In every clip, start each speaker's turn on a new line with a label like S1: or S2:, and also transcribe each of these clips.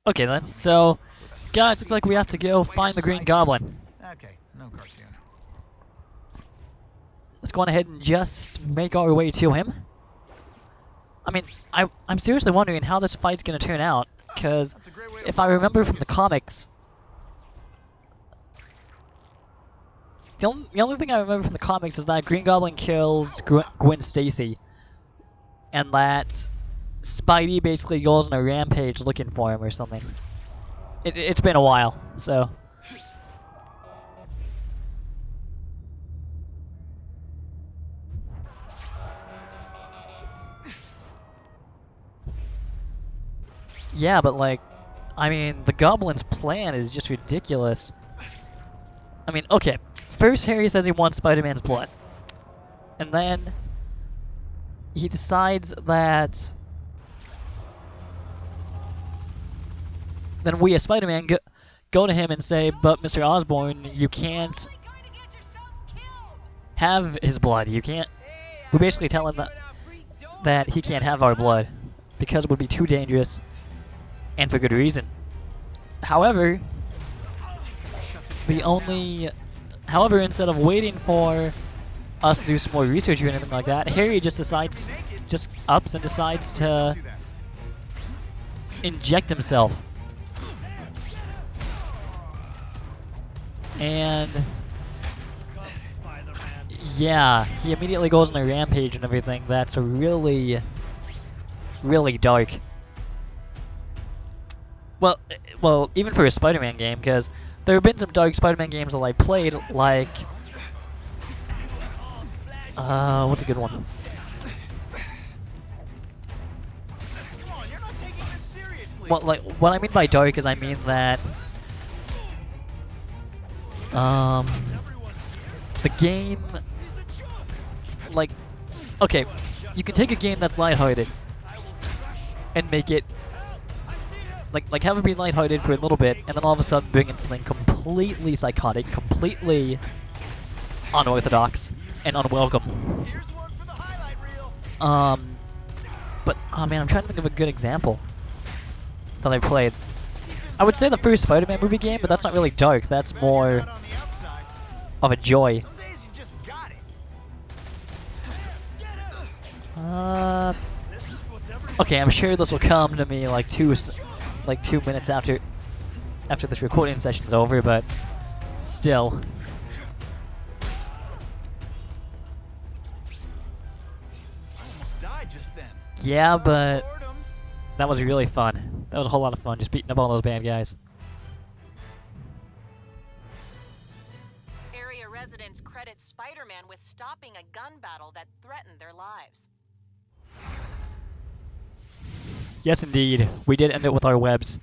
S1: Okay then, so guys, looks like we have to go find the Green Goblin.
S2: Okay, no cartoon.
S1: Let's go on ahead and just make our way to him. I mean, I'm seriously wondering how this fight's gonna turn out, because if I remember from the comics, the only thing I remember from the comics is that Green Goblin kills Gwen Stacy, and that Spidey basically goes on a rampage looking for him or something. It's been a while, so. Yeah, but like, I mean, the Goblin's plan is just ridiculous. I mean, okay, first Harry says he wants Spider-Man's blood. And then he decides that then we as Spider-Man go to him and say, but Mr. Osborn, you can't have his blood. You can't. We basically tell him that he can't have our blood because it would be too dangerous, and for good reason. However, instead of waiting for us to do some more research or anything like that, Harry just ups and decides to inject himself. And yeah, he immediately goes on a rampage and everything. That's really, really dark. Well, even for a Spider-Man game, because there have been some dark Spider-Man games that I played, like what's a good one? Well, like, what I mean by dark is I mean that the game, like, okay, you can take a game that's lighthearted and make it like have it be lighthearted for a little bit, and then all of a sudden bring in something completely psychotic, completely unorthodox, and unwelcome. But oh man, I'm trying to think of a good example that I played. I would say the first Spider-Man movie game, but that's not really dark. That's more of a joy. Okay, I'm sure this will come to me like 2 minutes after this recording session's over, but still. Yeah, but that was really fun. That was a whole lot of fun, just beating up all those bad guys.
S3: Area residents credit Spider-Man with stopping a gun battle that threatened their lives.
S1: Yes, indeed. We did end it with our webs.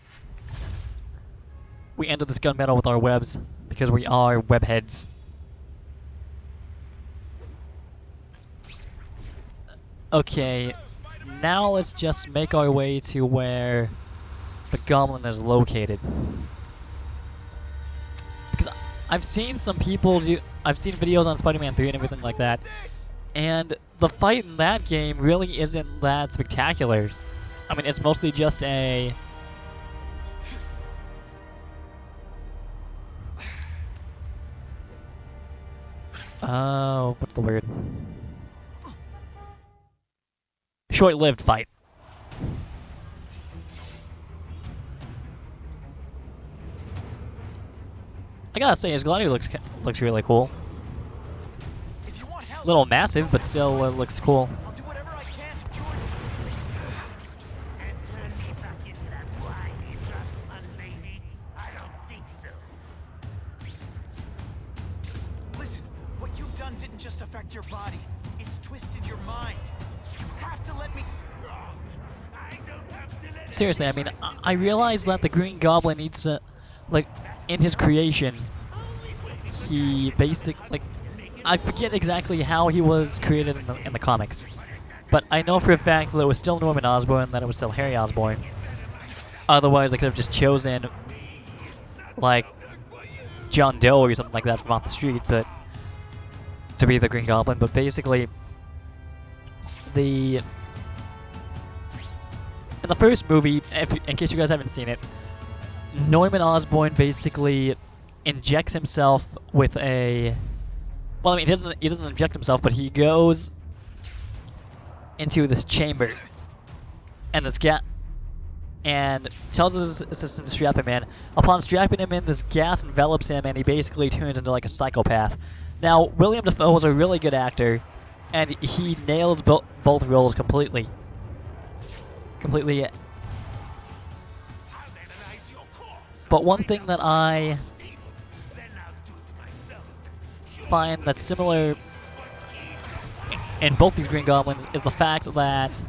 S1: We ended this gun battle with our webs, because we are webheads. Okay, now let's just make our way to where the Goblin is located. Because I've seen some people I've seen videos on Spider-Man 3 and everything like that, and the fight in that game really isn't that spectacular. I mean, it's mostly just a... what's the word? Short-lived fight. I gotta say, his glider looks really cool. Little massive, but still looks cool.
S2: Just affect your body. It's twisted your mind. You have to let me.
S1: Seriously, I mean, I realize that the Green Goblin needs to, like, in his creation, he I forget exactly how he was created in the comics, but I know for a fact that it was still Norman Osborn, that it was still Harry Osborn. Otherwise, they could have just chosen, like, John Doe or something like that from off the street, but to be the Green Goblin. But basically, in the first movie, in case you guys haven't seen it, Norman Osborn basically injects himself with a. Well, I mean, he doesn't inject himself, but he goes into this chamber, and this and tells his assistant to strap him in. Upon strapping him in, this gas envelops him, and he basically turns into like a psychopath. Now, William Dafoe was a really good actor, and he nails both roles completely. But one thing that I find that's similar in both these Green Goblins is the fact that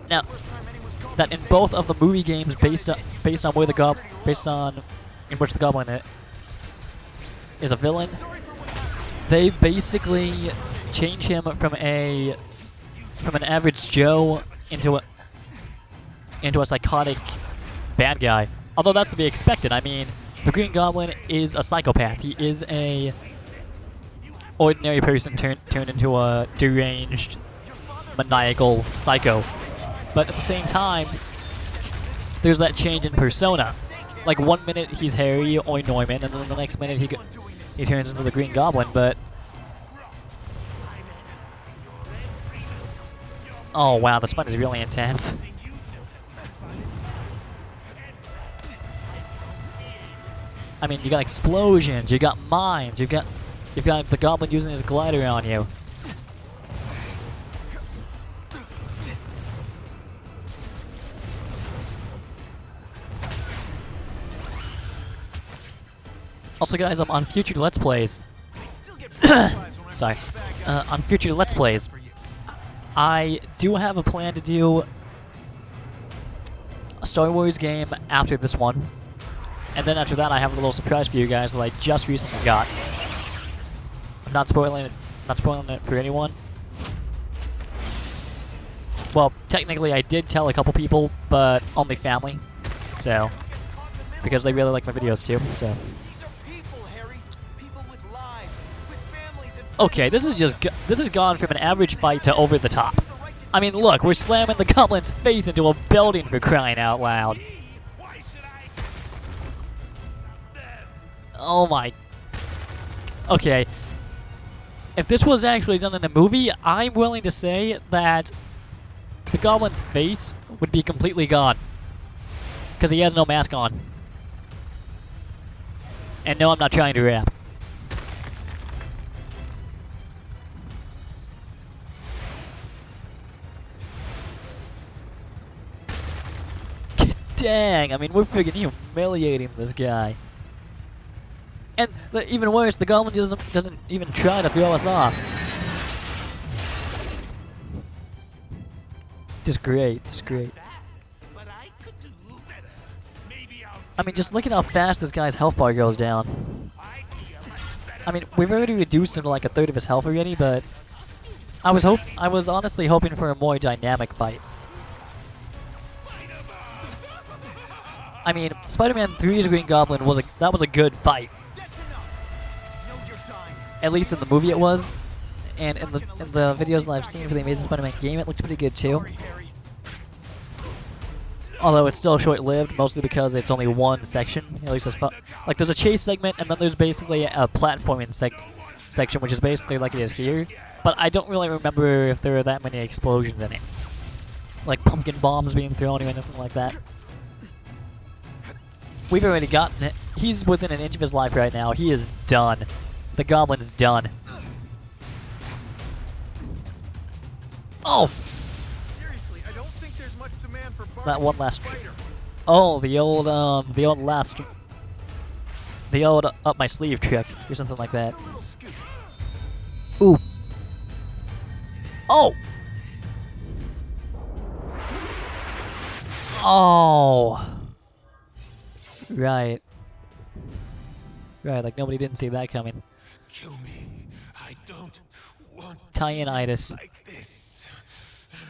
S1: that in both of the movie games based on where the in which the Goblin is a villain, they basically change him from an average Joe into a psychotic bad guy. Although that's to be expected. I mean, the Green Goblin is a psychopath. He is a ordinary person turned into a deranged, maniacal psycho. But at the same time, there's that change in persona. Like 1 minute he's Harry or Norman, and then the next minute he turns into the Green Goblin. But oh wow, this fight is really intense. I mean, you got explosions, you got mines, you've got the Goblin using his glider on you. Also, guys, I'm on future Let's Plays. Sorry. On future Let's Plays, I do have a plan to do a Star Wars game after this one. And then after that, I have a little surprise for you guys that I just recently got. I'm not spoiling it for anyone. Well, technically I did tell a couple people, but only family. So, because they really like my videos too, so. Okay, this has gone from an average fight to over the top. I mean, look, we're slamming the Goblin's face into a building for crying out loud. Oh my. Okay. If this was actually done in a movie, I'm willing to say that the Goblin's face would be completely gone. Because he has no mask on. And no, I'm not trying to rap. Dang, I mean, we're freaking humiliating this guy. And even worse, the Goblin doesn't even try to throw us off. Just great, just great. I mean, just look at how fast this guy's health bar goes down. I mean, we've already reduced him to like a third of his health already, but I was honestly hoping for a more dynamic fight. I mean, Spider-Man 3's Green Goblin was a good fight. At least in the movie it was, and in the videos that I've seen for the Amazing Spider-Man game, it looks pretty good too. Although it's still short-lived, mostly because it's only one section. At least like there's a chase segment, and then there's basically a platforming section, which is basically like it is here. But I don't really remember if there were that many explosions in it, like pumpkin bombs being thrown or anything like that. We've already gotten it. He's within an inch of his life right now. He is done. The Goblin's done. Oh!
S2: Seriously, I don't think there's much demand for
S1: That one last. Oh, the old up my sleeve trick or something like that. Ooh. Oh! Oh! Right. Right, like nobody didn't see that coming.
S2: Kill me. I don't want
S1: Tyanitis.
S2: like this.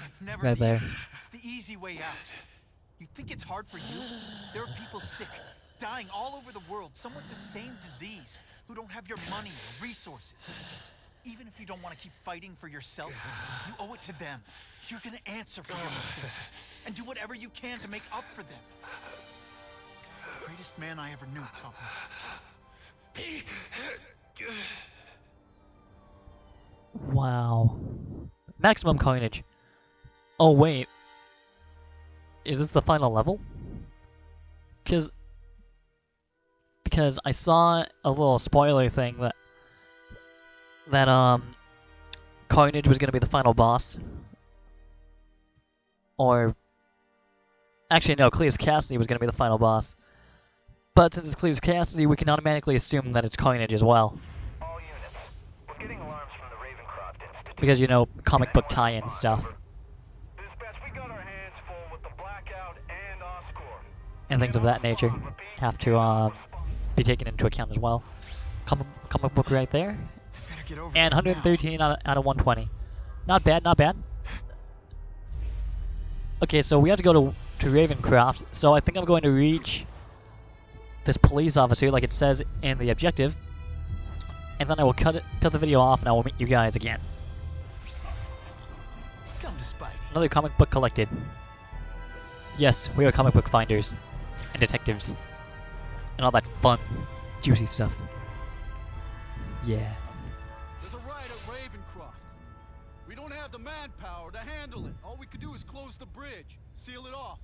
S2: It's never
S1: Right there.
S2: It's the easy way out. You think it's hard for you? There are people sick, dying all over the world, some with the same disease, who don't have your money or resources. Even if you don't want to keep fighting for yourself, you owe it to them. You're gonna answer for your mistakes and do whatever you can to make up for them. greatest man I ever knew, Tom.
S1: Wow. Maximum coinage. Oh wait. Is this the final level? Because I saw a little spoiler thing that coinage was gonna be the final boss. Or actually no, Cleus Cassidy was gonna be the final boss. But since it's Cleus Cassidy, we can automatically assume that it's coinage as well.
S4: All units. We're getting alarms from the Ravencroft Institute.
S1: Because you know, comic book tie-in stuff.
S4: Dispatch, we got our hands full with the blackout and Oscorp.
S1: And things of that nature have to be taken into account as well. Comic book right there.
S2: Better get over
S1: And
S2: there now.
S1: 113 out of 120. Not bad, not bad. Okay, so we have to go to Ravencroft, so I think I'm going to reach this police officer like it says in the objective. And then I will cut the video off and I will meet you guys again.
S2: Come to Spidey.
S1: Another comic book collected. Yes, we are comic book finders. And detectives. And all that fun, juicy stuff. Yeah.
S5: There's a riot at Ravencroft. We don't have the manpower to handle it. All we could do is close the bridge, seal it off.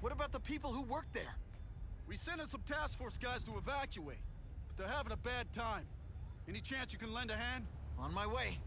S2: What about the people who work there?
S5: We sent in some task force guys to evacuate, but they're having a bad time. Any chance you can lend a hand?
S2: On my way.